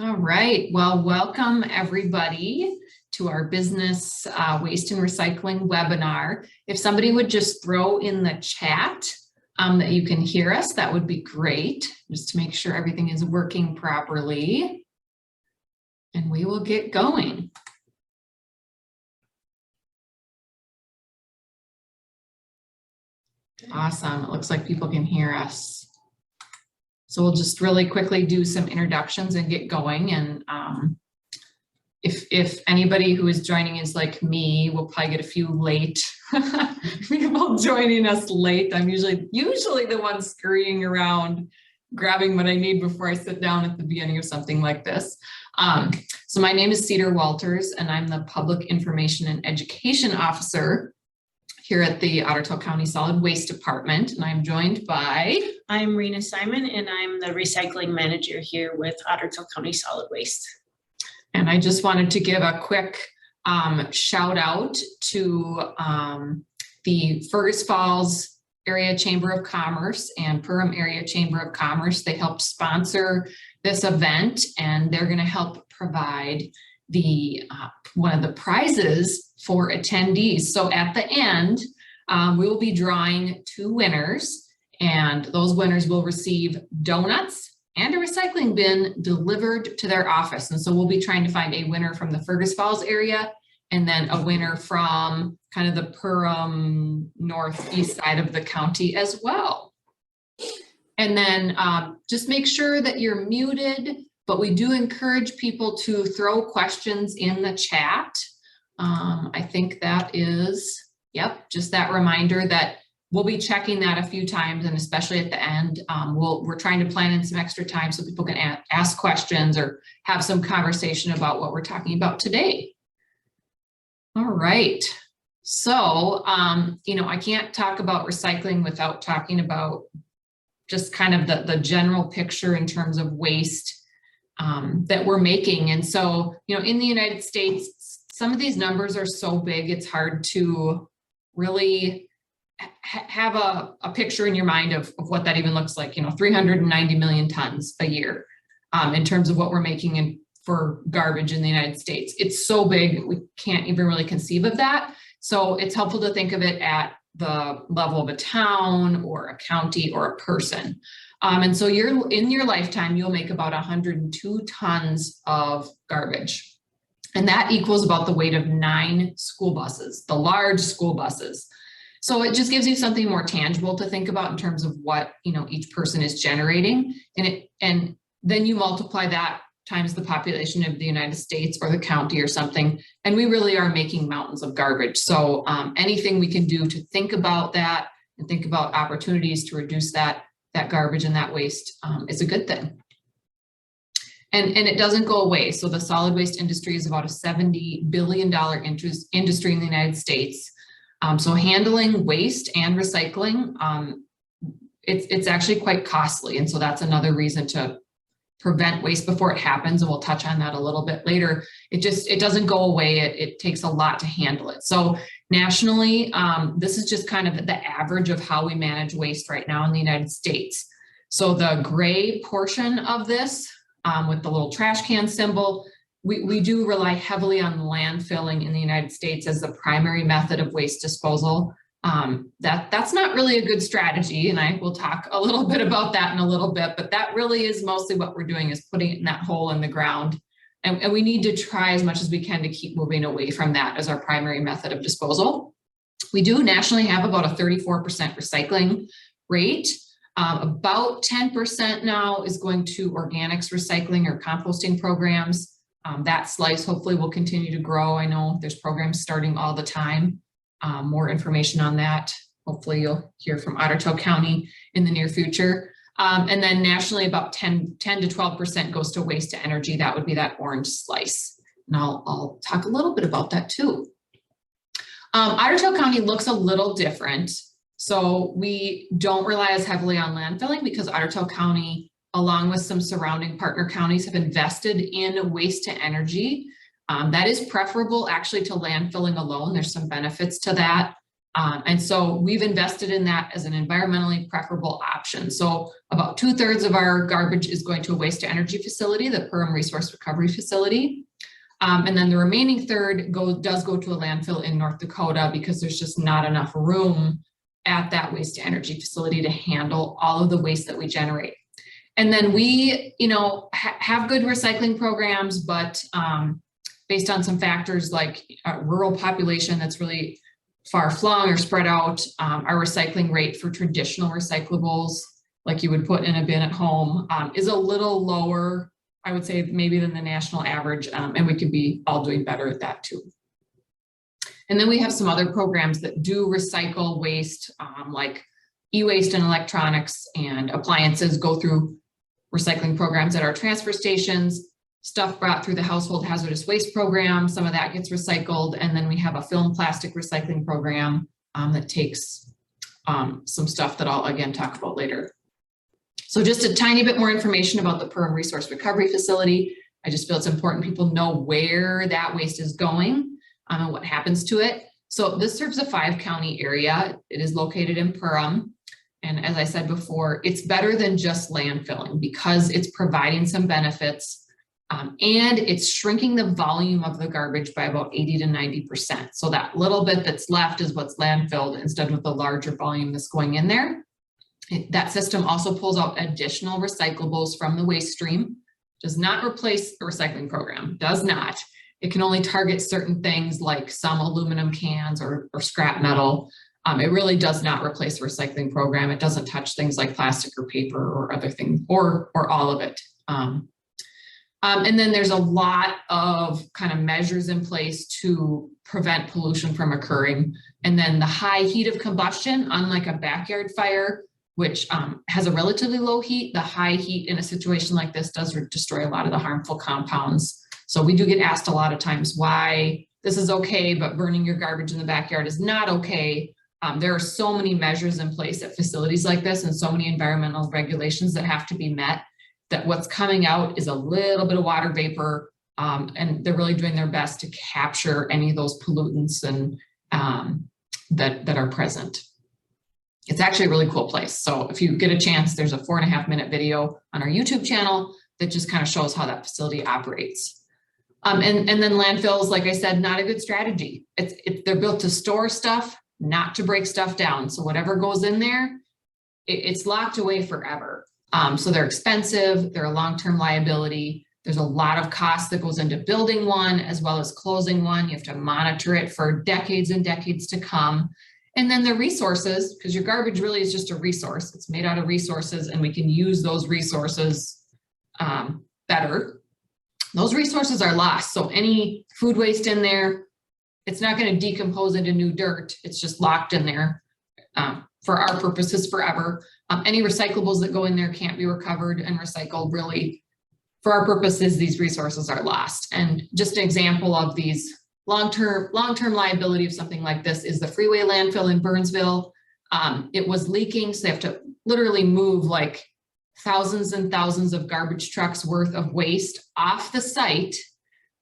All right, well, welcome everybody to our business waste and recycling webinar. If somebody would just throw in the chat that you can hear us, that would be great, just to make sure everything is working properly. And we will get going. Awesome, it looks like people can hear us. So we'll just really quickly do some introductions and get going. And if anybody who is joining is like me, we'll probably get a few late people joining us late. I'm usually the one scurrying around, grabbing what I need before I sit down at the beginning of something like this. So my name is Cedar Walters, and I'm the Public Information and Education Officer here at the Otter County Solid Waste Department, and I'm joined by... I'm Rena Simon, and I'm the Recycling Manager here with Otter County Solid Waste. And I just wanted to give a quick shout out to the Fergus Falls Area Chamber of Commerce and Perham Area Chamber of Commerce. They helped sponsor this event, and they're going to help provide the one of the prizes for attendees. So at the end, we will be drawing 2 winners, and those winners will receive donuts and a recycling bin delivered to their office. And so we'll be trying to find a winner from the Fergus Falls area, and then a winner from kind of the Perham northeast side of the county as well. And then just make sure that you're muted, but we do encourage people to throw questions in the chat. I think that is, yep, just that reminder that we'll be checking that a few times, and especially at the end, we're trying to plan in some extra time so people can ask questions or have some conversation about what we're talking about today. All right, so, I can't talk about recycling without talking about just kind of the general picture in terms of waste that we're making. And so, in the United States, some of these numbers are so big, it's hard to really have a picture in your mind of what that even looks like. 390 million tons a year in terms of what we're making for garbage in the United States. It's so big, we can't even really conceive of that. So it's helpful to think of it at the level of a town or a county or a person. And so in your lifetime, you'll make about 102 tons of garbage. And that equals about the weight of 9 school buses, the large school buses. So it just gives you something more tangible to think about in terms of what, each person is generating. And then you multiply that times the population of the United States or the county or something, and we really are making mountains of garbage. So anything we can do to think about that and think about opportunities to reduce that garbage and that waste is a good thing. And it doesn't go away. So the solid waste industry is about a $70 billion industry in the United States. So handling waste and recycling, it's actually quite costly. And so that's another reason to prevent waste before it happens. And we'll touch on that a little bit later. It doesn't go away. It takes a lot to handle it. So nationally, this is just kind of the average of how we manage waste right now in the United States. So the gray portion of this with the little trash can symbol, we do rely heavily on landfilling in the United States as the primary method of waste disposal. That's not really a good strategy, and I will talk a little bit about that in a little bit, but that really is mostly what we're doing, is putting it in that hole in the ground. And we need to try as much as we can to keep moving away from that as our primary method of disposal. We do nationally have about a 34% recycling rate. About 10% now is going to organics recycling or composting programs. That slice hopefully will continue to grow. I know there's programs starting all the time. More information on that. Hopefully you'll hear from Otter County in the near future. And then nationally about 10 to 12% goes to waste to energy. That would be that orange slice. And I'll talk a little bit about that too. Otter County looks a little different. So we don't rely as heavily on landfilling because Otter County, along with some surrounding partner counties, have invested in waste to energy. That is preferable actually to landfilling alone. There's some benefits to that. And so we've invested in that as an environmentally preferable option. So about 2/3 of our garbage is going to a waste to energy facility, the Perham Resource Recovery Facility. And then the remaining third does go to a landfill in North Dakota because there's just not enough room at that waste to energy facility to handle all of the waste that we generate. And then we, have good recycling programs, but based on some factors like rural population that's really far flung or spread out, our recycling rate for traditional recyclables, like you would put in a bin at home, is a little lower, I would say, maybe than the national average, and we could be all doing better at that too. And then we have some other programs that do recycle waste, like e-waste and electronics and appliances go through recycling programs at our transfer stations. Stuff brought through the household hazardous waste program, some of that gets recycled. And then we have a film plastic recycling program that takes some stuff that I'll again talk about later. So just a tiny bit more information about the Perham Resource Recovery Facility. I just feel it's important people know where that waste is going and what happens to it. So this serves a 5-county area. It is located in Perham. And as I said before, it's better than just landfilling because it's providing some benefits. And it's shrinking the volume of the garbage by about 80 to 90%. So that little bit that's left is what's landfilled instead of the larger volume that's going in there. That system also pulls out additional recyclables from the waste stream. Does not replace the recycling program, does not. It can only target certain things like some aluminum cans or scrap metal. It really does not replace the recycling program. It doesn't touch things like plastic or paper or other things or all of it. And then there's a lot of kind of measures in place to prevent pollution from occurring. And then the high heat of combustion, unlike a backyard fire, which has a relatively low heat, the high heat in a situation like this does destroy a lot of the harmful compounds. So we do get asked a lot of times why this is okay, but burning your garbage in the backyard is not okay. There are so many measures in place at facilities like this and so many environmental regulations that have to be met, that what's coming out is a little bit of water vapor, and they're really doing their best to capture any of those pollutants and that are present. It's actually a really cool place. So if you get a chance, there's a 4.5-minute video on our YouTube channel that just kind of shows how that facility operates. And then landfills, like I said, not a good strategy. They're built to store stuff, not to break stuff down. So whatever goes in there, it's locked away forever. So they're expensive, they're a long-term liability. There's a lot of cost that goes into building one as well as closing one. You have to monitor it for decades and decades to come. And then the resources, because your garbage really is just a resource. It's made out of resources and we can use those resources better. Those resources are lost. So any food waste in there, it's not going to decompose into new dirt. It's just locked in there for our purposes forever. Any recyclables that go in there can't be recovered and recycled. Really, for our purposes, these resources are lost. And just an example of these long-term liability of something like this is the freeway landfill in Burnsville. It was leaking, so they have to literally move like thousands and thousands of garbage trucks worth of waste off the site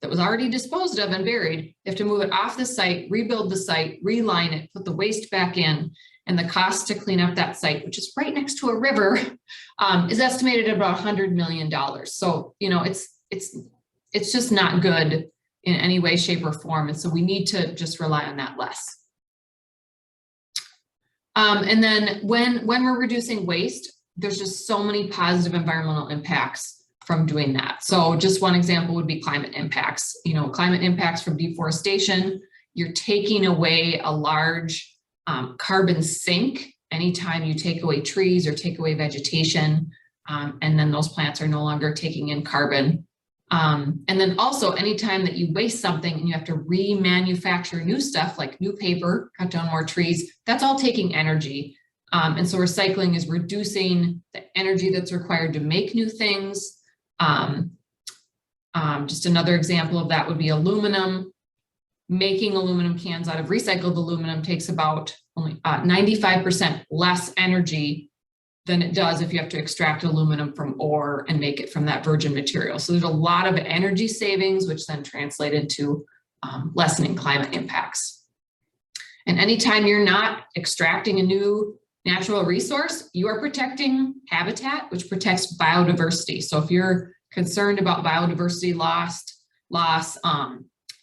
that was already disposed of and buried. They have to move it off the site, rebuild the site, reline it, put the waste back in. And the cost to clean up that site, which is right next to a river, is estimated at about $100 million. So, it's just not good in any way, shape, or form. And so we need to just rely on that less. And then when we're reducing waste, there's just so many positive environmental impacts from doing that. So just one example would be climate impacts. Climate impacts from deforestation. You're taking away a large carbon sink anytime you take away trees or take away vegetation, and then those plants are no longer taking in carbon. And then also anytime that you waste something and you have to remanufacture new stuff like new paper, cut down more trees, that's all taking energy. And so recycling is reducing the energy that's required to make new things. Just another example of that would be aluminum. Making aluminum cans out of recycled aluminum takes about only 95% less energy than it does if you have to extract aluminum from ore and make it from that virgin material. So there's a lot of energy savings, which then translate into lessening climate impacts. And anytime you're not extracting a new natural resource, you are protecting habitat, which protects biodiversity. So if you're concerned about biodiversity loss,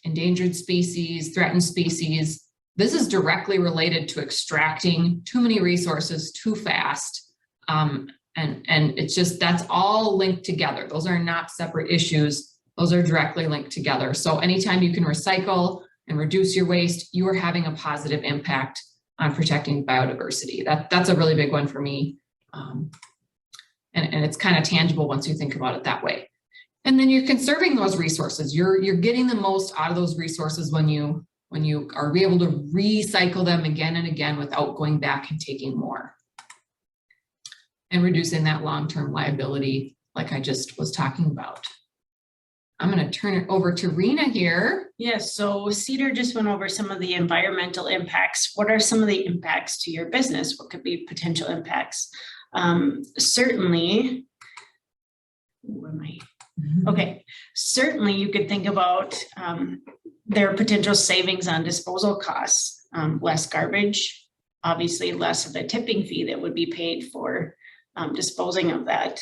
endangered species, threatened species, this is directly related to extracting too many resources too fast. And it's just, that's all linked together. Those are not separate issues. Those are directly linked together. So anytime you can recycle and reduce your waste, you are having a positive impact on protecting biodiversity. That's a really big one for me. And it's kind of tangible once you think about it that way. And then you're conserving those resources. You're getting the most out of those resources when you are able to recycle them again and again without going back and taking more. And reducing that long-term liability, like I just was talking about. I'm going to turn it over to Rena here. Yes, so Cedar just went over some of the environmental impacts. What are some of the impacts to your business? What could be potential impacts? Certainly, certainly you could think about there are potential savings on disposal costs, less garbage, obviously less of a tipping fee that would be paid for disposing of that.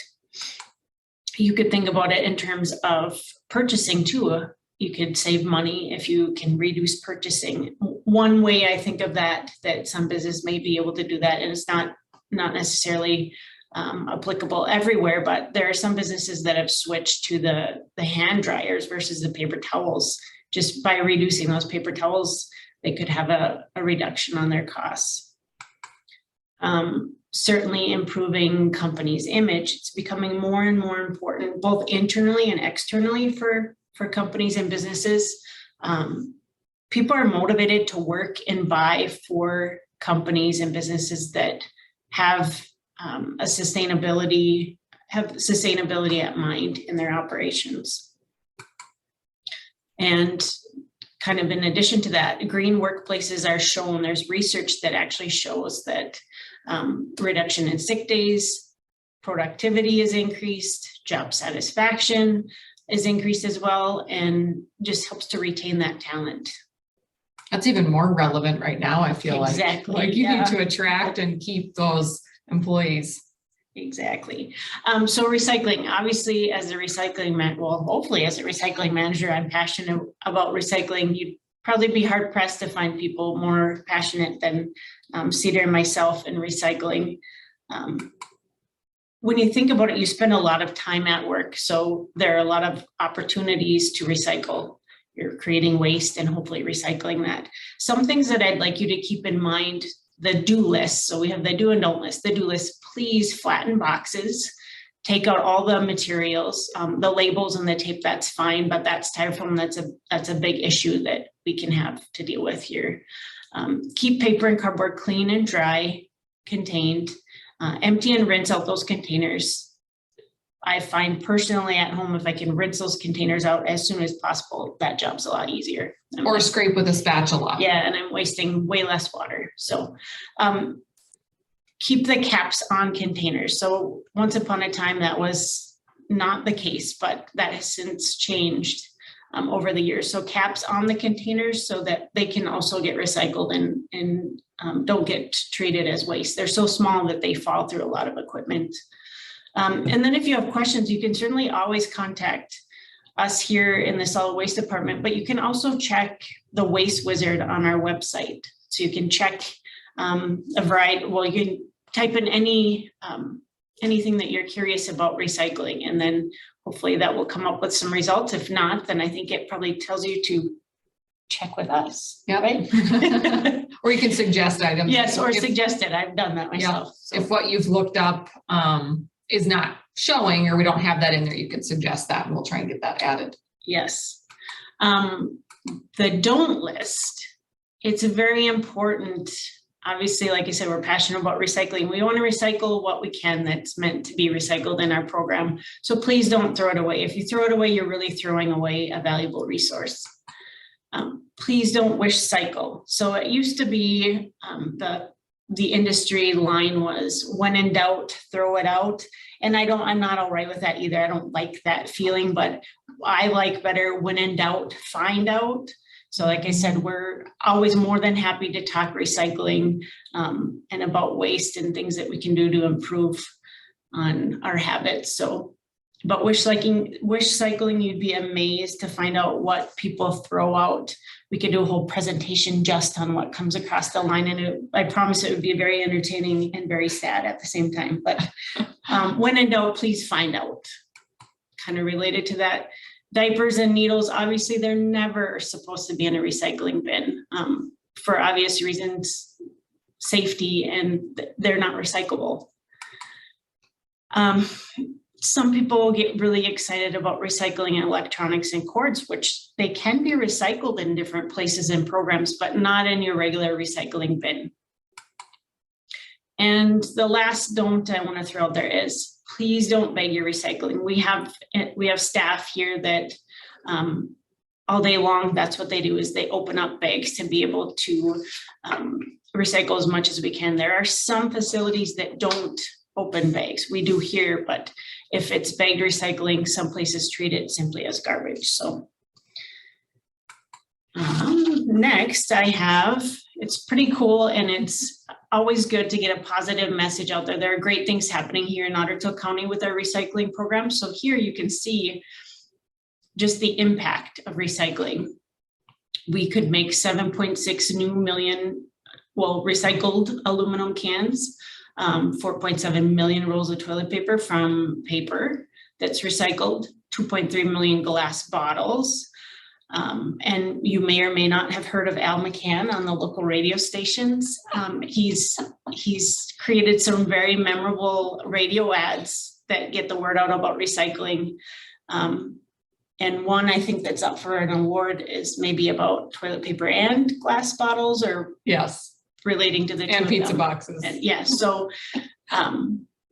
You could think about it in terms of purchasing too. You could save money if you can reduce purchasing. One way I think of that some business may be able to do that, and it's not necessarily applicable everywhere, but there are some businesses that have switched to the hand dryers versus the paper towels. Just by reducing those paper towels, they could have a reduction on their costs. Certainly improving companies' image. It's becoming more and more important, both internally and externally for companies and businesses. People are motivated to work and buy for companies and businesses that have sustainability at mind in their operations. And kind of in addition to that, green workplaces are shown. There's research that actually shows that reduction in sick days, productivity is increased, job satisfaction is increased as well, and just helps to retain that talent. That's even more relevant right now, I feel exactly. Like you need to attract and keep those employees. Exactly. So recycling, obviously as a recycling hopefully as a recycling manager, I'm passionate about recycling. You'd probably be hard pressed to find people more passionate than Cedar and myself in recycling. When you think about it, you spend a lot of time at work. So there are a lot of opportunities to recycle. You're creating waste and hopefully recycling that. Some things that I'd like you to keep in mind, the do list. So we have the do and don't list. The do list, please flatten boxes, take out all the materials, the labels and the tape, that's fine, but that's styrofoam, that's a big issue that we can have to deal with here. Keep paper and cardboard clean and dry, contained, empty and rinse out those containers. I find personally at home, if I can rinse those containers out as soon as possible, that job's a lot easier. Or scrape with a spatula. Yeah, and I'm wasting way less water. So keep the caps on containers. So once upon a time, that was not the case, but that has since changed over the years. So caps on the containers so that they can also get recycled and don't get treated as waste. They're so small that they fall through a lot of equipment. And then if you have questions, you can certainly always contact us here in the solid waste department, but you can also check the Waste Wizard on our website. So you can check a variety, well, you can type in anything that you're curious about recycling, and then hopefully that will come up with some results. If not, then I think it probably tells you to check with us. Yeah. Right. Or you can suggest items. Yes, or suggest it. I've done that myself. Yeah. So. If what you've looked up is not showing, or we don't have that in there, you can suggest that and we'll try and get that added. Yes. The don't list, it's a very important, obviously, like I said, we're passionate about recycling. We want to recycle what we can that's meant to be recycled in our program. So please don't throw it away. If you throw it away, you're really throwing away a valuable resource. Please don't wish cycle. So it used to be the industry line was, when in doubt, throw it out. And I'm not all right with that either. I don't like that feeling, but I like better, when in doubt, find out. So like I said, we're always more than happy to talk recycling and about waste and things that we can do to improve on our habits. So, but wish cycling, you'd be amazed to find out what people throw out. We could do a whole presentation just on what comes across the line, and I promise it would be very entertaining and very sad at the same time. But when in doubt, please find out. Kind of related to that, diapers and needles, obviously they're never supposed to be in a recycling bin for obvious reasons, safety, and they're not recyclable. Some people get really excited about recycling electronics and cords, which they can be recycled in different places and programs, but not in your regular recycling bin. And the last don't I want to throw out there is, please don't bag your recycling. We have staff here that all day long, that's what they do, is they open up bags to be able to recycle as much as we can. There are some facilities that don't open bags. We do here, but if it's bagged recycling, some places treat it simply as garbage. So next I have, it's pretty cool, and it's always good to get a positive message out there. There are great things happening here in Ottertail County with our recycling program. So here you can see just the impact of recycling. We could make 7.6 new million, recycled aluminum cans, 4.7 million rolls of toilet paper from paper that's recycled, 2.3 million glass bottles. And you may or may not have heard of Al McCann on the local radio stations. He's created some very memorable radio ads that get the word out about recycling. And one I think that's up for an award is maybe about toilet paper and glass bottles, or Yes. relating to the And pizza boxes. And yeah, so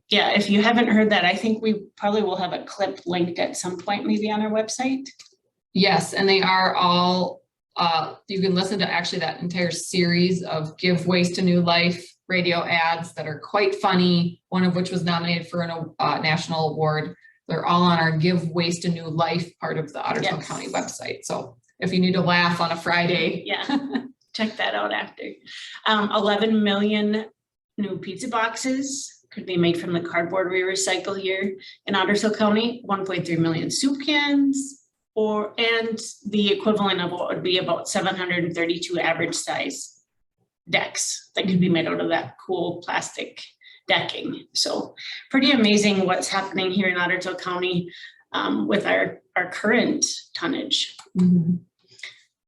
yeah, if you haven't heard that, I think we probably will have a clip linked at some point, maybe on our website. Yes, and they are all, you can listen to actually that entire series of Give Waste a New Life radio ads that are quite funny, one of which was nominated for a national award. They're all on our Give Waste a New Life part of the Ottertail County website. So if you need to laugh on a Friday. Yeah, check that out after. 11 million new pizza boxes could be made from the cardboard we recycle here in Ottertail County, 1.3 million soup cans, and the equivalent of what would be about 732 average size decks that could be made out of that cool plastic decking. So pretty amazing what's happening here in Ottertail County with our current tonnage. Mm-hmm.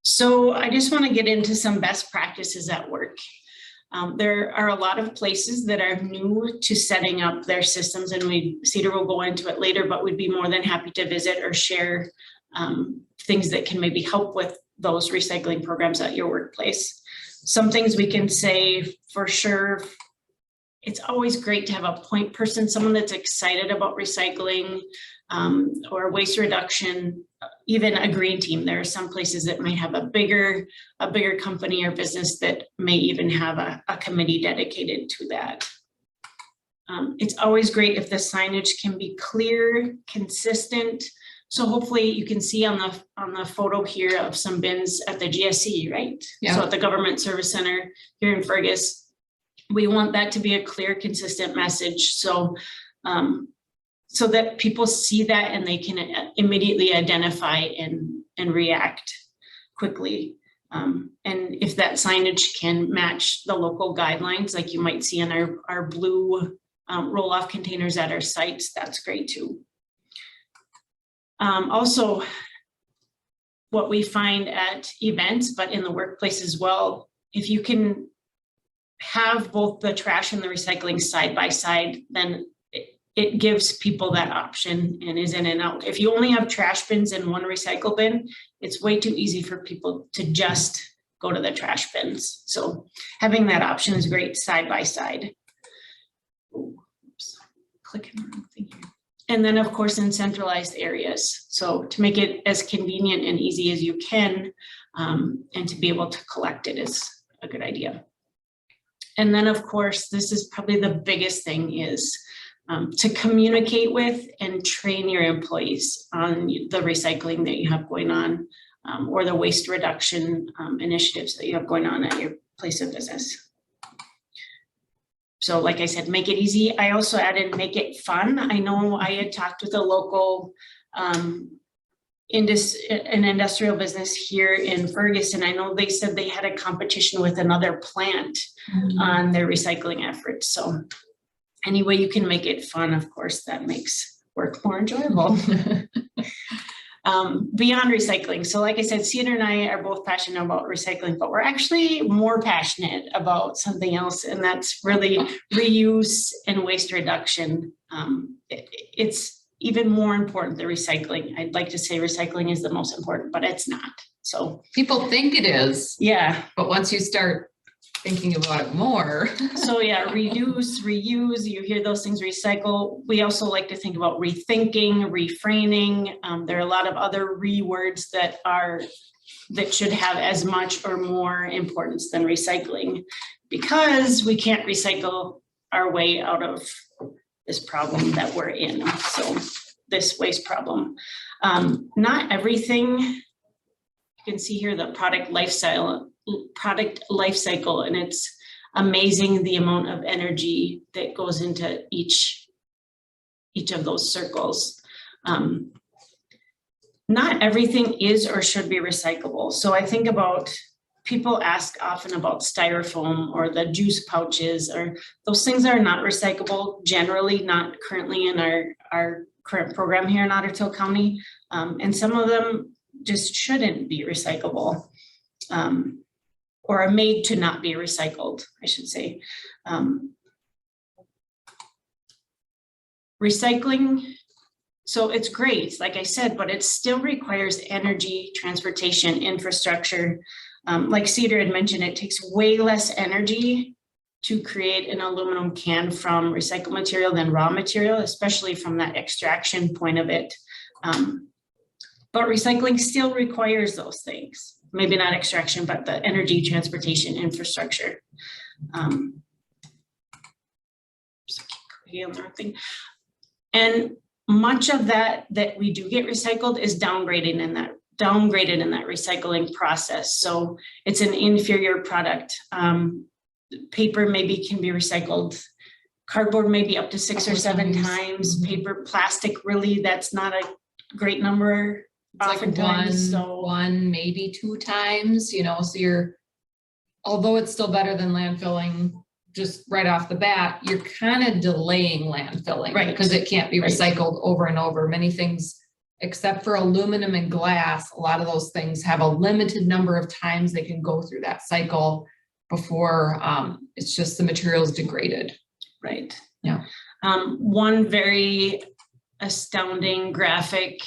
So I just want to get into some best practices at work. There are a lot of places that are new to setting up their systems, and Cedar will go into it later, but we'd be more than happy to visit or share things that can maybe help with those recycling programs at your workplace. Some things we can say for sure, it's always great to have a point person, someone that's excited about recycling or waste reduction, even a green team. There are some places that might have a bigger company or business that may even have a committee dedicated to that. It's always great if the signage can be clear, consistent. So hopefully you can see on the photo here of some bins at the GSE, right? Yeah. So at the Government Service Center here in Fergus, we want that to be a clear, consistent message. So so that people see that and they can immediately identify and react quickly. And if that signage can match the local guidelines, like you might see in our blue roll-off containers at our sites, that's great too. Also, what we find at events, but in the workplace as well, if you can have both the trash and the recycling side by side, then it gives people that option and is in and out. If you only have trash bins and one recycle bin, it's way too easy for people to just go to the trash bins. So having that option is great side by side. Oops, clicking the wrong thing here. And then of course in centralized areas. So to make it as convenient and easy as you can, and to be able to collect it is a good idea. And then of course, this is probably the biggest thing is to communicate with and train your employees on the recycling that you have going on. or the waste reduction initiatives that you have going on at your place of business. So like I said, make it easy. I also added make it fun. I know I had talked with a local an industrial business here in Ferguson. I know they said they had a competition with another plant on their recycling efforts. So any way you can make it fun, of course, that makes work more enjoyable. Beyond recycling. So like I said, Cedar and I are both passionate about recycling, but we're actually more passionate about something else, and that's really reuse and waste reduction. It's even more important than recycling. I'd like to say recycling is the most important, but it's not. So people think it is. Yeah. But once you start thinking about it more. So yeah, reduce, reuse, you hear those things, recycle. We also like to think about rethinking, reframing. There are a lot of other words that should have as much or more importance than recycling, because we can't recycle our way out of this problem that we're in. So this waste problem. Not everything, you can see here the product life cycle, and it's amazing the amount of energy that goes into each of those circles. Not everything is or should be recyclable. So I think about, people ask often about styrofoam or the juice pouches, or those things are not recyclable, generally not currently in our current program here in Ottertail County. And some of them just shouldn't be recyclable. Or are made to not be recycled, I should say. Recycling, so it's great, like I said, but it still requires energy, transportation, infrastructure. Like Cedar had mentioned, it takes way less energy to create an aluminum can from recycled material than raw material, especially from that extraction point of it. But recycling still requires those things. Maybe not extraction, but the energy, transportation, infrastructure. And much of that we do get recycled is downgraded in that recycling process. So it's an inferior product. Paper maybe can be recycled. Cardboard maybe up to 6 or 7 times. Paper, plastic, really, that's not a great number. It's like one, maybe 2 times, so although it's still better than landfilling just right off the bat, you're kind of delaying landfilling, right? Because it can't be recycled over and over. Many things, except for aluminum and glass, a lot of those things have a limited number of times they can go through that cycle before it's just the materials degraded. Right. Yeah. One very astounding graphic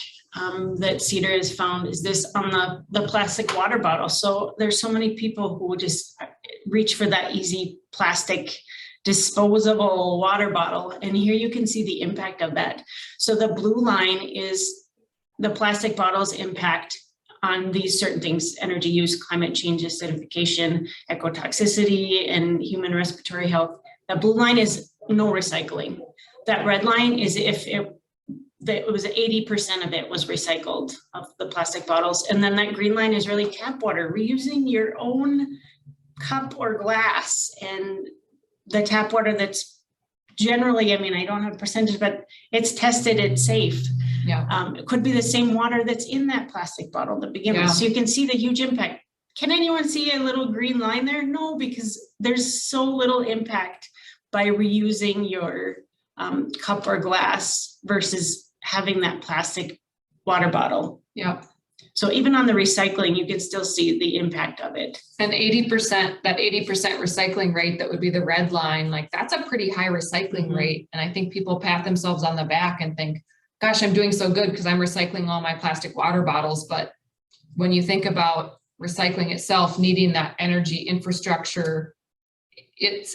that Cedar has found is this on the plastic water bottle. So there's so many people who just reach for that easy plastic disposable water bottle. And here you can see the impact of that. So the blue line is the plastic bottle's impact on these certain things: energy use, climate change, acidification, ecotoxicity, and human respiratory health. The blue line is no recycling. That red line is if it was 80% of it was recycled, of the plastic bottles. And then that green line is really tap water, reusing your own cup or glass. And the tap water that's generally, I don't have a percentage, but it's tested, it's safe. Yeah. It could be the same water that's in that plastic bottle to begin with. So you can see the huge impact. Can anyone see a little green line there? No, because there's so little impact by reusing your cup or glass versus having that plastic water bottle. Yeah. So even on the recycling, you can still see the impact of it. And 80%, that 80% recycling rate, that would be the red line, like that's a pretty high recycling rate. And I think people pat themselves on the back and think, gosh, I'm doing so good because I'm recycling all my plastic water bottles. But when you think about recycling itself needing that energy infrastructure, it's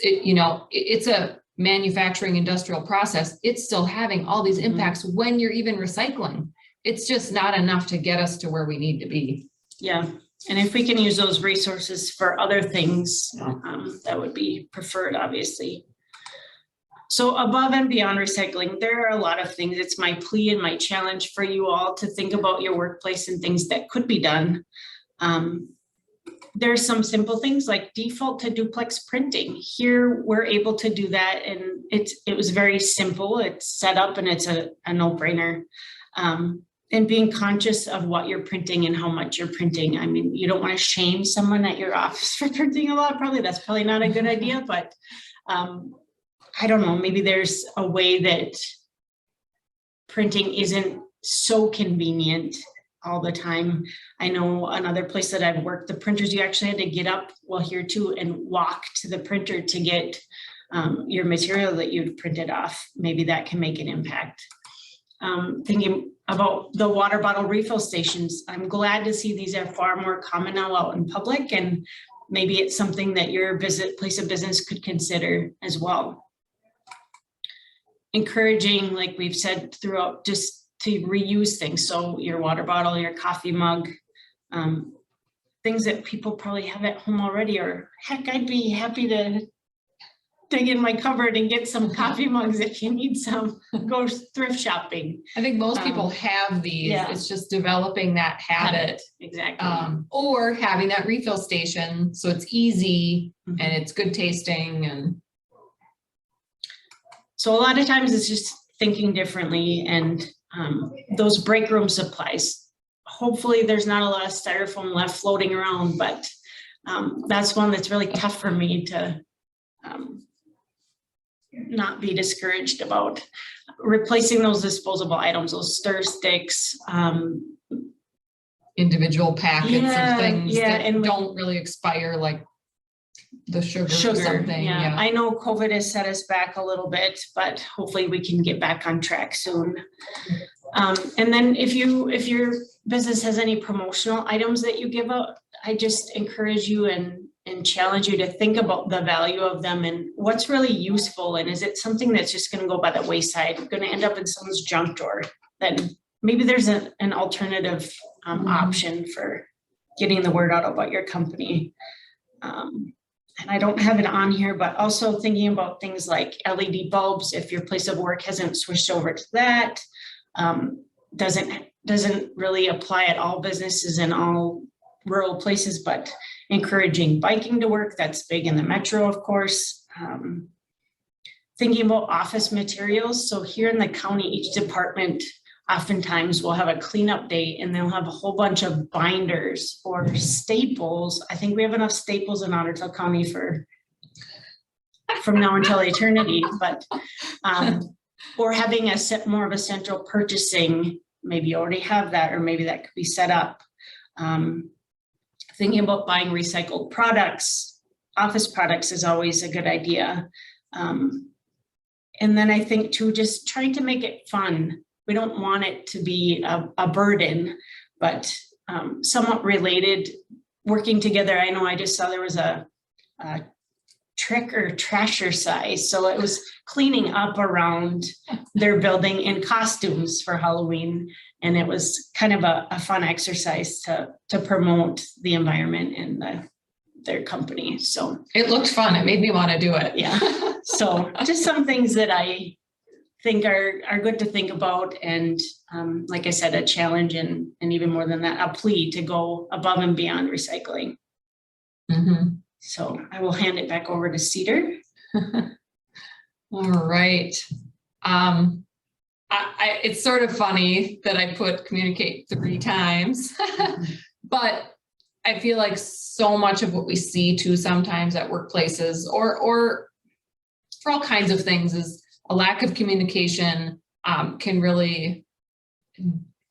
a manufacturing industrial process. It's still having all these impacts when you're even recycling. It's just not enough to get us to where we need to be. Yeah. And if we can use those resources for other things, that would be preferred, obviously. So above and beyond recycling, there are a lot of things. It's my plea and my challenge for you all to think about your workplace and things that could be done. There's some simple things like default to duplex printing. Here, we're able to do that, and it was very simple. It's set up and it's a no-brainer. And being conscious of what you're printing and how much you're printing. I mean, you don't want to shame someone at your office for printing a lot. That's probably not a good idea, but I don't know, maybe there's a way that printing isn't so convenient all the time. I know another place that I've worked, the printers, you actually had to get up, well, here too, and walk to the printer to get your material that you've printed off. Maybe that can make an impact. Thinking about the water bottle refill stations, I'm glad to see these are far more common now out in public, and maybe it's something that your place of business could consider as well. Encouraging, like we've said throughout, just to reuse things. So your water bottle, your coffee mug, things that people probably have at home already, or heck, I'd be happy to dig in my cupboard and get some coffee mugs if you need some. Go thrift shopping. I think most people have these. Yeah. It's just developing that habit. Exactly. Or having that refill station so it's easy and it's good tasting. And so a lot of times it's just thinking differently, and those break room supplies. Hopefully there's not a lot of styrofoam left floating around, but that's one that's really tough for me to not be discouraged about. Replacing those disposable items, those stir sticks, individual packets of things that and don't really expire, like the sugar or something. Yeah. I know COVID has set us back a little bit, but hopefully we can get back on track soon. And then if your business has any promotional items that you give out, I just encourage you and challenge you to think about the value of them and what's really useful, and is it something that's just going to go by the wayside, going to end up in someone's junk drawer? Then maybe there's an alternative option for getting the word out about your company. And I don't have it on here, but also thinking about things like LED bulbs. If your place of work hasn't switched over to that, doesn't really apply at all businesses in all rural places, but encouraging biking to work. That's big in the metro, of course. Thinking about office materials. So here in the county, each department oftentimes will have a cleanup day, and they'll have a whole bunch of binders or staples. I think we have enough staples in Otter County from now until eternity, but or having more of a central purchasing. Maybe you already have that, or maybe that could be set up. Thinking about buying recycled products, office products is always a good idea. And then I think too, just trying to make it fun. We don't want it to be a burden, but somewhat related, working together. I know I just saw there was a trick or trasher size. So it was cleaning up around their building in costumes for Halloween. And it was kind of a fun exercise to promote the environment and their company. So it looked fun. It made me want to do it. Yeah. So just some things that I think are good to think about. And like I said, a challenge and even more than that, a plea to go above and beyond recycling. Mm-hmm. So I will hand it back over to Cedar. All right. It's sort of funny that I put communicate 3 times, but I feel like so much of what we see too sometimes at workplaces or for all kinds of things is a lack of communication can really,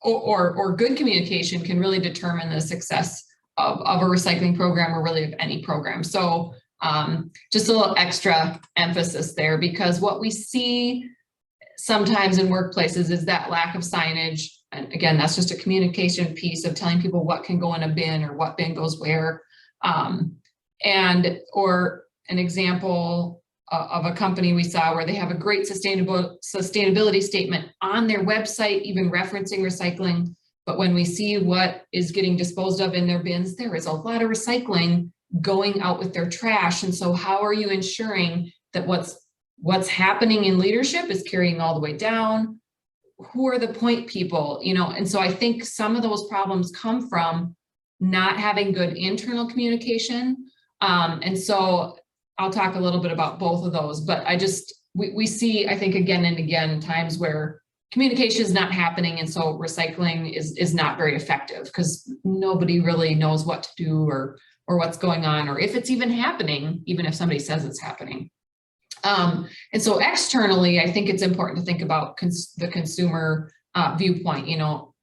or good communication can really determine the success of a recycling program, or really of any program. So just a little extra emphasis there, because what we see sometimes in workplaces is that lack of signage. And again, that's just a communication piece of telling people what can go in a bin or what bin goes where. Or an example of a company we saw where they have a great sustainability statement on their website, even referencing recycling. But when we see what is getting disposed of in their bins, there is a lot of recycling going out with their trash. And so how are you ensuring that what's what's happening in leadership is carrying all the way down. Who are the point people, you know? And so I think some of those problems come from not having good internal communication. And so I'll talk a little bit about both of those, but we see, I think, again and again, times where communication is not happening. And so recycling is not very effective because nobody really knows what to do or what's going on, or if it's even happening, even if somebody says it's happening. And so externally, I think it's important to think about the consumer viewpoint. You know,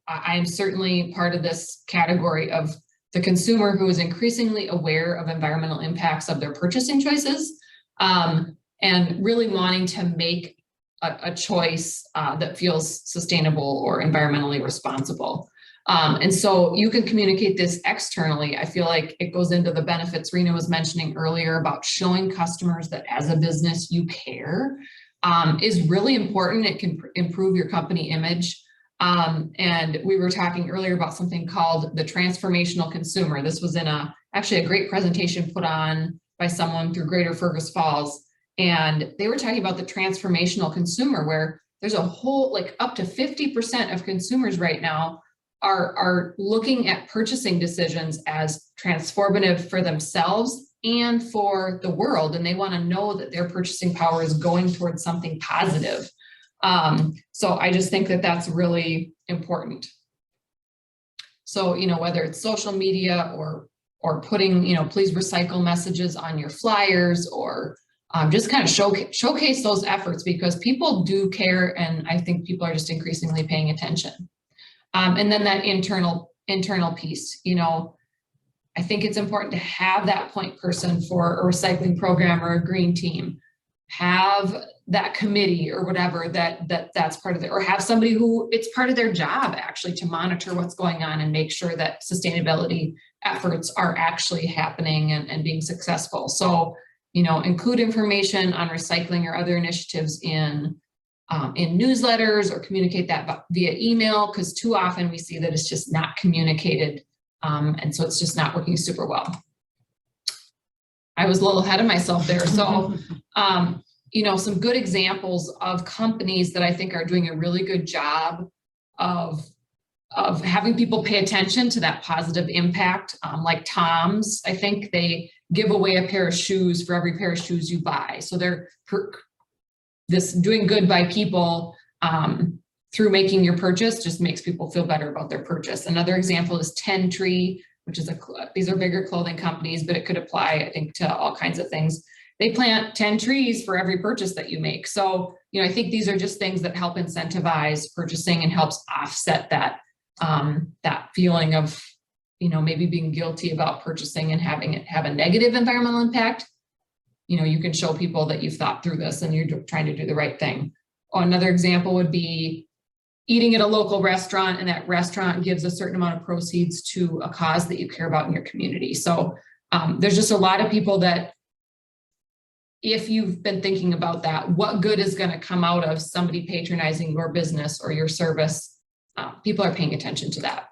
I am certainly part of this category of the consumer who is increasingly aware of environmental impacts of their purchasing choices, and really wanting to make a choice that feels sustainable or environmentally responsible. And so you can communicate this externally. I feel like it goes into the benefits Rena was mentioning earlier about showing customers that as a business you care is really important. It can improve your company image. And we were talking earlier about something called the transformational consumer. This was in actually a great presentation put on by someone through Greater Fergus Falls. And they were talking about the transformational consumer, where there's a whole, like up to 50% of consumers right now are looking at purchasing decisions as transformative for themselves and for the world. And they want to know that their purchasing power is going towards something positive. So I just think that that's really important. So, you know, whether it's social media or putting, you know, please recycle messages on your flyers, or just kind of showcase those efforts, because people do care. And I think people are just increasingly paying attention. And then that internal piece, you know, I think it's important to have that point person for a recycling program or a green team, have that committee or whatever that's part of it, or have somebody who it's part of their job actually to monitor what's going on and make sure that sustainability efforts are actually happening and being successful. So, you know, include information on recycling or other initiatives in newsletters, or communicate that via email, because too often we see that it's just not communicated. And so it's just not working super well. I was a little ahead of myself there. So, you know, some good examples of companies that I think are doing a really good job of having people pay attention to that positive impact, like Tom's. I think they give away a pair of shoes for every pair of shoes you buy. So they're this doing good by people through making your purchase just makes people feel better about their purchase. Another example is 10 Tree, which is these are bigger clothing companies, but it could apply, I think, to all kinds of things. They plant 10 trees for every purchase that you make. So, you know, I think these are just things that help incentivize purchasing and helps offset that that feeling of, you know, maybe being guilty about purchasing and having it have a negative environmental impact. You know, you can show people that you've thought through this and you're trying to do the right thing. Or another example would be eating at a local restaurant, and that restaurant gives a certain amount of proceeds to a cause that you care about in your community. So there's just a lot of people that, if you've been thinking about that, what good is going to come out of somebody patronizing your business or your service? People are paying attention to that.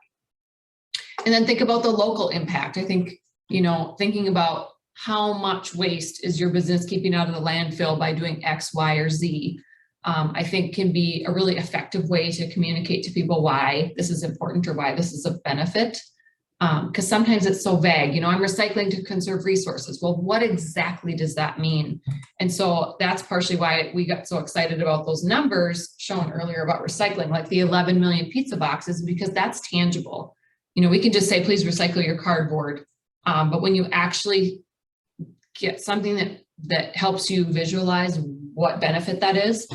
And then think about the local impact. I think, you know, thinking about how much waste is your business keeping out of the landfill by doing X, Y, or Z, I think can be a really effective way to communicate to people why this is important or why this is a benefit. Because sometimes it's so vague, you know, I'm recycling to conserve resources. Well, what exactly does that mean? And so that's partially why we got so excited about those numbers shown earlier about recycling, like the 11 million pizza boxes, because that's tangible. You know, we can just say, please recycle your cardboard. But when you actually get something that helps you visualize what benefit that is,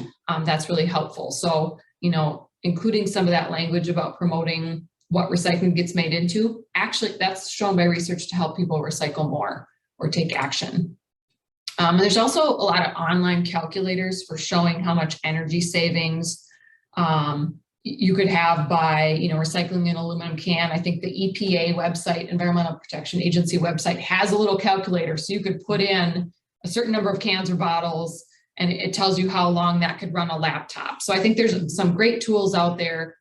that's really helpful. So, you know, including some of that language about promoting what recycling gets made into, actually that's shown by research to help people recycle more or take action. There's also a lot of online calculators for showing how much energy savings you could have by, you know, recycling an aluminum can. I think the EPA website, Environmental Protection Agency website, has a little calculator. So you could put in a certain number of cans or bottles, and it tells you how long that could run a laptop. So I think there's some great tools out there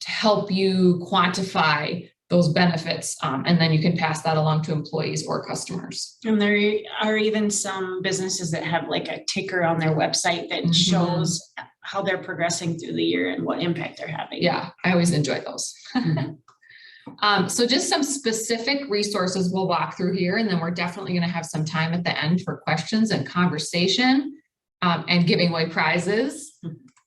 to help you quantify those benefits. And then you can pass that along to employees or customers. And there are even some businesses that have like a ticker on their website that shows how they're progressing through the year and what impact they're having. Yeah, I always enjoy those. So just some specific resources we'll walk through here, and then we're definitely going to have some time at the end for questions and conversation and giving away prizes.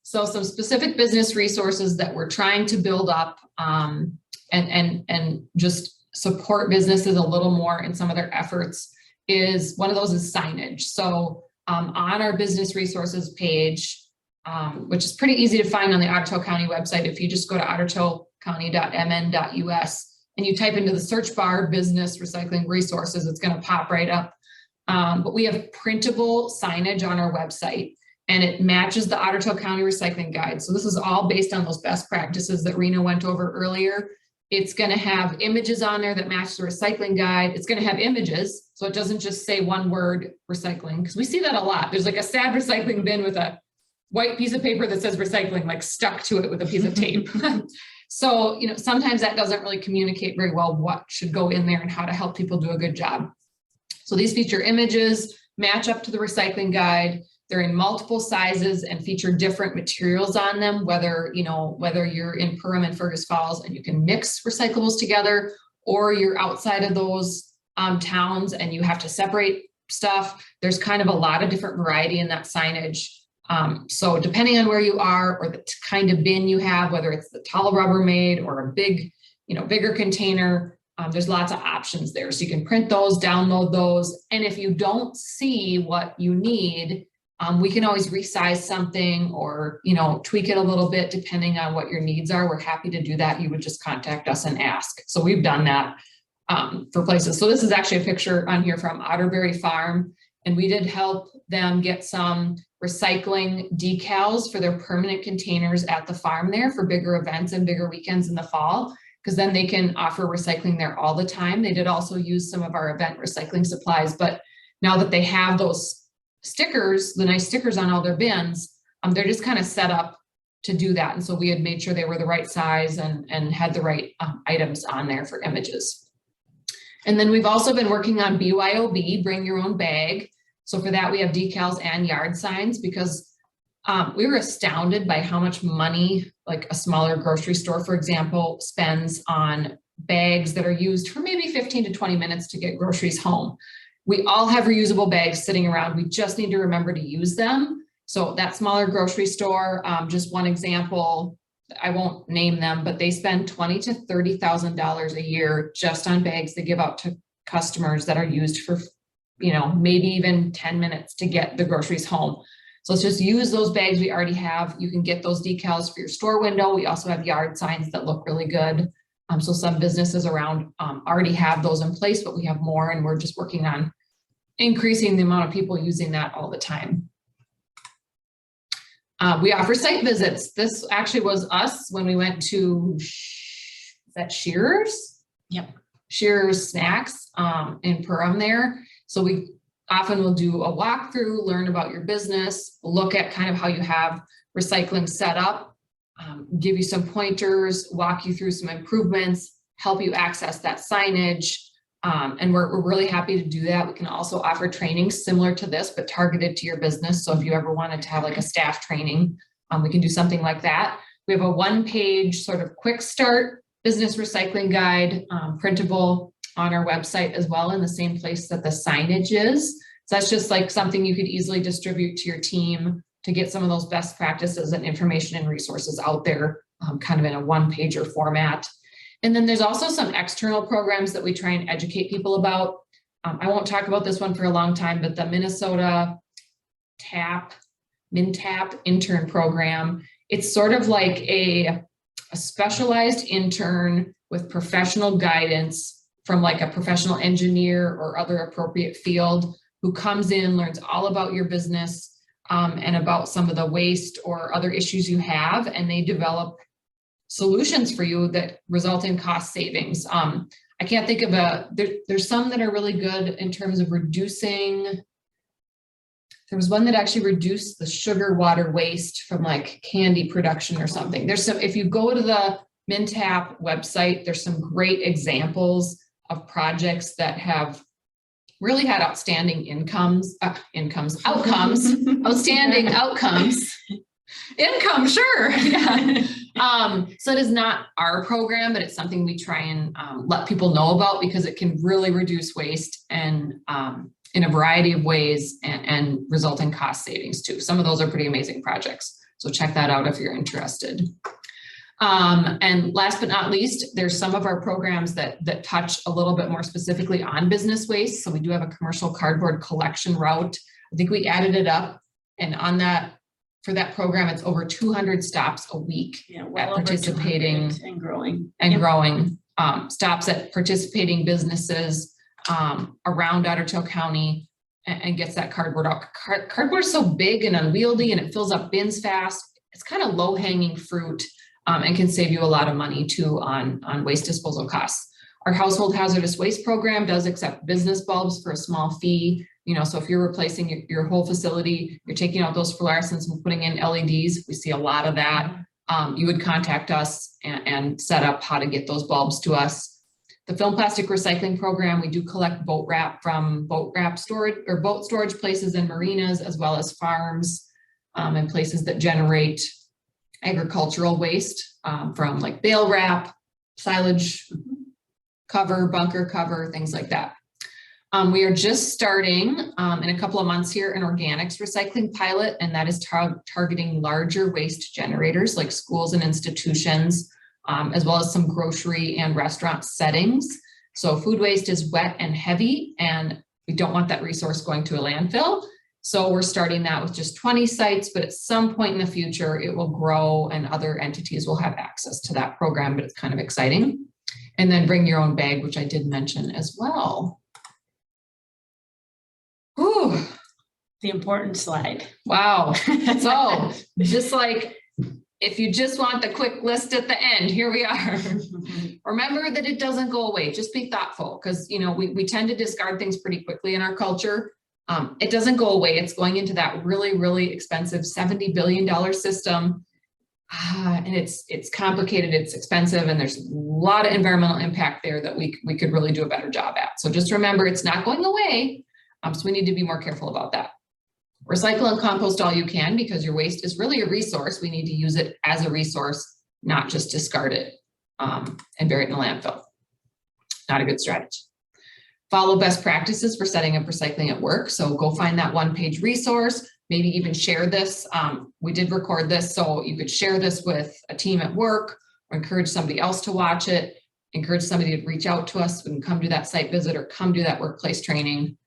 So some specific business resources that we're trying to build up and just support businesses a little more in some of their efforts is one of those is signage. So on our business resources page, which is pretty easy to find on the Otter County website, if you just go to ottercounty.mn.us and you type into the search bar business recycling resources, it's going to pop right up. But we have printable signage on our website, and it matches the Otter County Recycling Guide. So this is all based on those best practices that Rena went over earlier. It's going to have images on there that match the recycling guide. It's going to have images, so it doesn't just say one word recycling, because we see that a lot. There's like a sad recycling bin with a white piece of paper that says recycling, like stuck to it with a piece of tape. So, you know, sometimes that doesn't really communicate very well what should go in there and how to help people do a good job. So these feature images, match up to the recycling guide. They're in multiple sizes and feature different materials on them, whether you're in Perham and Fergus Falls and you can mix recyclables together, or you're outside of those towns and you have to separate stuff. There's kind of a lot of different variety in that signage. So depending on where you are or the kind of bin you have, whether it's the tall Rubbermaid or a big, bigger container, there's lots of options there. So you can print those, download those. And if you don't see what you need, we can always resize something or, tweak it a little bit depending on what your needs are. We're happy to do that. You would just contact us and ask. So we've done that for places. So this is actually a picture on here from Otterberry Farm, and we did help them get some recycling decals for their permanent containers at the farm there for bigger events and bigger weekends in the fall, because then they can offer recycling there all the time. They did also use some of our event recycling supplies, but now that they have those stickers, the nice stickers on all their bins, they're just kind of set up to do that. And so we had made sure they were the right size and had the right items on there for images. And then we've also been working on BYOB, bring your own bag. So for that, we have decals and yard signs, because we were astounded by how much money, like a smaller grocery store, for example, spends on bags that are used for maybe 15 to 20 minutes to get groceries home. We all have reusable bags sitting around. We just need to remember to use them. So that smaller grocery store, just one example, I won't name them, but they spend $20,000 to $30,000 a year just on bags they give out to customers that are used for, maybe even 10 minutes to get the groceries home. So let's just use those bags we already have. You can get those decals for your store window. We also have yard signs that look really good. So some businesses around already have those in place, but we have more, and we're just working on increasing the amount of people using that all the time. We offer site visits. This actually was us when we went to, is that Shearer's? Yep. Shearer's Snacks in Perham there. So we often will do a walkthrough, learn about your business, look at kind of how you have recycling set up, give you some pointers, walk you through some improvements, help you access that signage. And we're really happy to do that. We can also offer trainings similar to this, but targeted to your business. So if you ever wanted to have like a staff training, we can do something like that. We have a one-page sort of quick start business recycling guide, printable on our website as well, in the same place that the signage is. So that's just like something you could easily distribute to your team to get some of those best practices and information and resources out there, kind of in a one-pager format. And then there's also some external programs that we try and educate people about. I won't talk about this one for a long time, but the Minnesota MinTap intern program, it's sort of like a specialized intern with professional guidance from like a professional engineer or other appropriate field, who comes in, learns all about your business and about some of the waste or other issues you have, and they develop solutions for you that result in cost savings. I can't think of there's some that are really good in terms of reducing. There was one that actually reduced the sugar water waste from like candy production or something. There's some, if you go to the MinTap website, there's some great examples of projects that have really had outstanding outcomes, outstanding outcomes. Income, sure. Yeah. So it is not our program, but it's something we try and let people know about because it can really reduce waste and in a variety of ways and result in cost savings too. Some of those are pretty amazing projects. So check that out if you're interested. And last but not least, there's some of our programs that touch a little bit more specifically on business waste. So we do have a commercial cardboard collection route. I think we added it up, and on that, for that program, it's over 200 stops a week at participating and growing stops at participating businesses around Otter County and gets that cardboard out. Cardboard is so big and unwieldy, and it fills up bins fast. It's kind of low-hanging fruit and can save you a lot of money too on waste disposal costs. Our household hazardous waste program does accept business bulbs for a small fee. So if you're replacing your whole facility, you're taking out those fluorescents and putting in LEDs, we see a lot of that. You would contact us and set up how to get those bulbs to us. The film plastic recycling program, we do collect boat wrap from boat storage places in marinas, as well as farms and places that generate agricultural waste from like bale wrap, silage cover, bunker cover, things like that. We are just starting in a couple of months here an organics recycling pilot, and that is targeting larger waste generators like schools and institutions, as well as some grocery and restaurant settings. So food waste is wet and heavy, and we don't want that resource going to a landfill. So we're starting that with just 20 sites, but at some point in the future, it will grow and other entities will have access to that program, but it's kind of exciting. And then bring your own bag, which I did mention as well. Whew. The important slide. Wow. So just like, if you just want the quick list at the end, here we are. Remember that it doesn't go away. Just be thoughtful, because we tend to discard things pretty quickly in our culture. It doesn't go away. It's going into that really, really expensive $70 billion system. And it's complicated, it's expensive, and there's a lot of environmental impact there that we could really do a better job at. So just remember, it's not going away. So we need to be more careful about that. Recycle and compost all you can, because your waste is really a resource. We need to use it as a resource, not just discard it and bury it in a landfill. Not a good strategy. Follow best practices for setting up recycling at work. So go find that one-page resource, maybe even share this. We did record this, so you could share this with a team at work, or encourage somebody else to watch it, encourage somebody to reach out to us and come do that site visit or come do that workplace training.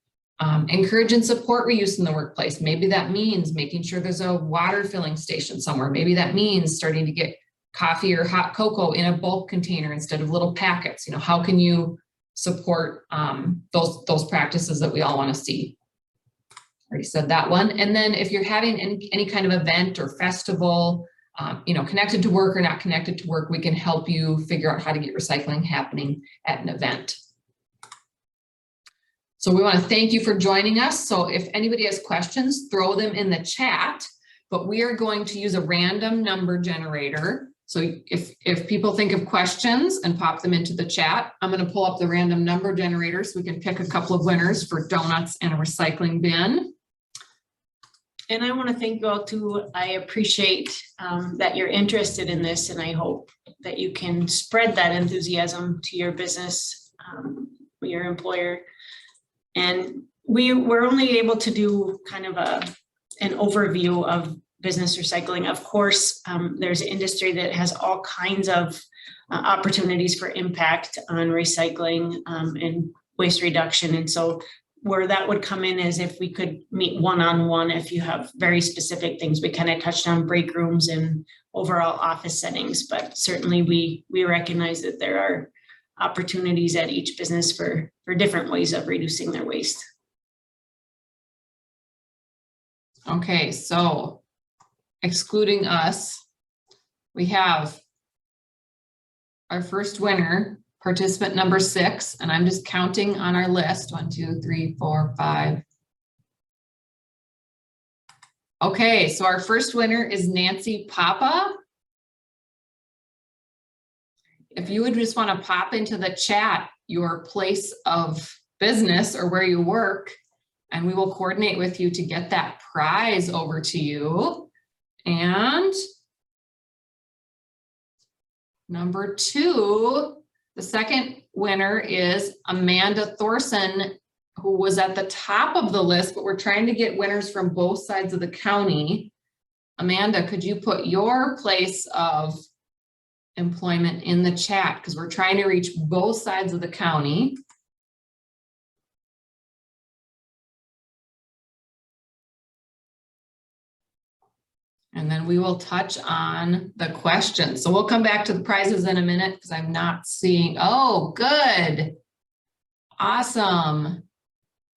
Encourage and support reuse in the workplace. Maybe that means making sure there's a water filling station somewhere. Maybe that means starting to get coffee or hot cocoa in a bulk container instead of little packets. How can you support those practices that we all want to see? Already said that one. And then if you're having any kind of event or festival, connected to work or not connected to work, we can help you figure out how to get recycling happening at an event. So we want to thank you for joining us. So if anybody has questions, throw them in the chat, but we are going to use a random number generator. So if people think of questions and pop them into the chat, I'm going to pull up the random number generator so we can pick a couple of winners for donuts and a recycling bin. And I want to thank you all too. I appreciate that you're interested in this, and I hope that you can spread that enthusiasm to your business, your employer. And we're only able to do kind of an overview of business recycling. Of course, there's an industry that has all kinds of opportunities for impact on recycling and waste reduction. And so where that would come in is if we could meet one-on-one, if you have very specific things. We kind of touched on break rooms and overall office settings, but certainly we recognize that there are opportunities at each business for different ways of reducing their waste. Okay, so excluding us, we have our first winner, participant number 6, and I'm just counting on our list. 1, 2, 3, 4, 5. Okay, so our first winner is Nancy Papa. if you would just want to pop into the chat your place of business or where you work, and we will coordinate with you to get that prize over to you. And number 2, the second winner is Amanda Thorson, who was at the top of the list, but we're trying to get winners from both sides of the county. Amanda, could you put your place of employment in the chat? Because we're trying to reach both sides of the county. And then we will touch on the questions. So we'll come back to the prizes in a minute because I'm not seeing, oh, good. Awesome.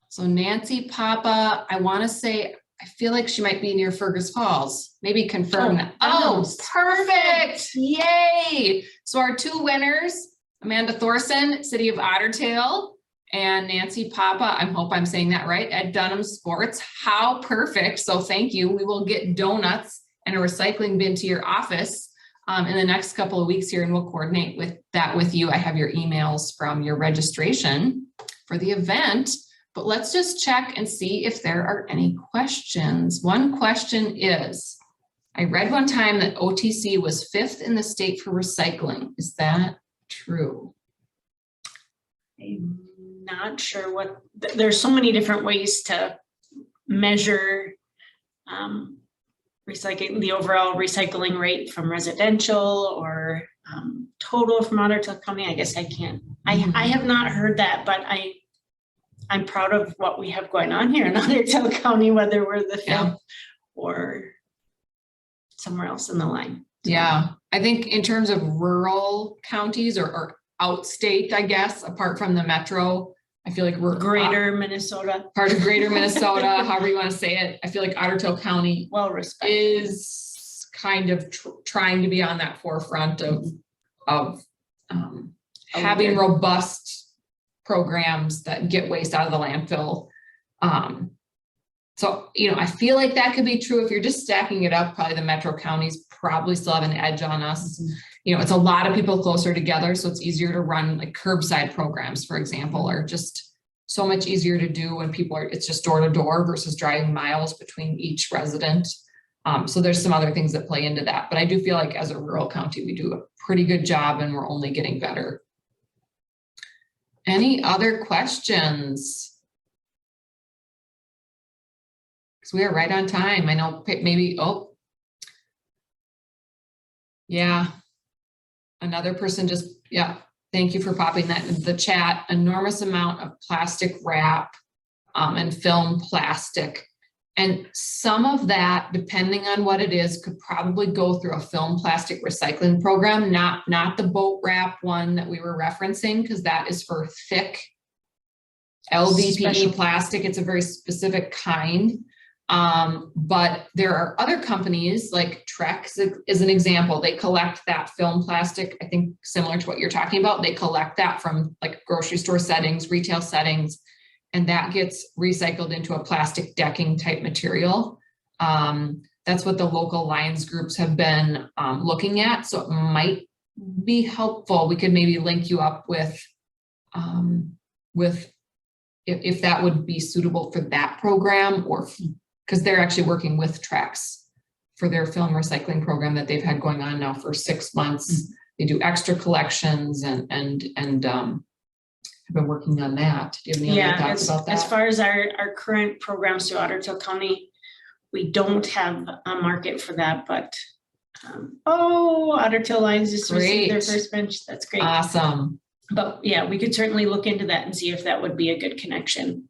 So Nancy Papa, I want to say, I feel like she might be near Fergus Falls. Maybe confirm that. Oh, perfect. Yay. So our 2 winners, Amanda Thorson, City of Ottertail, and Nancy Papa, I hope I'm saying that right, at Dunham Sports. How perfect. So thank you. We will get donuts and a recycling bin to your office in the next couple of weeks here, and we'll coordinate with that with you. I have your emails from your registration for the event, but let's just check and see if there are any questions. One question is, I read one time that OTC was 5th in the state for recycling. Is that true? I'm not sure what, there's so many different ways to measure recycling, the overall recycling rate from residential or total from Otter County. I guess I can't, I have not heard that, but I'm proud of what we have going on here in Otter County, whether we're the 5th or somewhere else in the line. Yeah, I think in terms of rural counties or outstate, I guess, apart from the metro, I feel like we're greater Minnesota, part of greater Minnesota, however you want to say it. I feel like Otter County well respected is kind of trying to be on that forefront of having robust programs that get waste out of the landfill. So, you know, I feel like that could be true. If you're just stacking it up, probably the metro counties probably still have an edge on us. You know, it's a lot of people closer together, so it's easier to run like curbside programs, for example, are just so much easier to do when people are, it's just door to door versus driving miles between each resident. So there's some other things that play into that, but I do feel like as a rural county, we do a pretty good job and we're only getting better. Any other questions? Because we are right on time. I know maybe, oh, yeah. Another person just, yeah, thank you for popping that in the chat. Enormous amount of plastic wrap and film plastic. And some of that, depending on what it is, could probably go through a film plastic recycling program, not the boat wrap one that we were referencing, because that is for thick LDPE plastic. It's a very specific kind. But there are other companies like Trex is an example. They collect that film plastic, I think similar to what you're talking about. They collect that from like grocery store settings, retail settings, and that gets recycled into a plastic decking type material. That's what the local Lions groups have been looking at. So it might be helpful. We could maybe link you up with if that would be suitable for that program, or because they're actually working with Trex for their film recycling program that they've had going on now for 6 months. They do extra collections and have been working on that. Do you have any other thoughts about that? As far as our current programs through Otter County, we don't have a market for that, but Otter Lions just received their first bench. That's great. Awesome. But yeah, we could certainly look into that and see if that would be a good connection.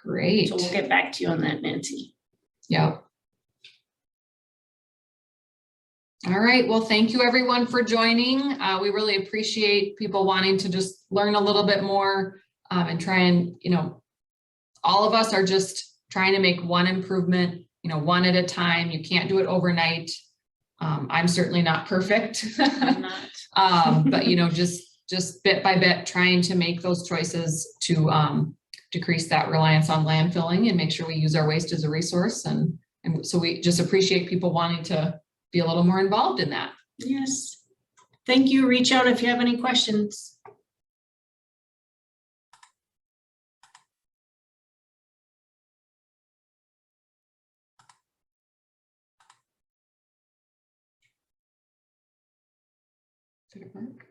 Great. So we'll get back to you on that, Nancy. Yep. All right. Well, thank you everyone for joining. We really appreciate people wanting to just learn a little bit more and try and, you know, all of us are just trying to make one improvement, you know, one at a time. You can't do it overnight. I'm certainly not perfect, I'm not. but, you know, just bit by bit, trying to make those choices to decrease that reliance on landfilling and make sure we use our waste as a resource. And so we just appreciate people wanting to be a little more involved in that. Yes. Thank you. Reach out if you have any questions. Did it work?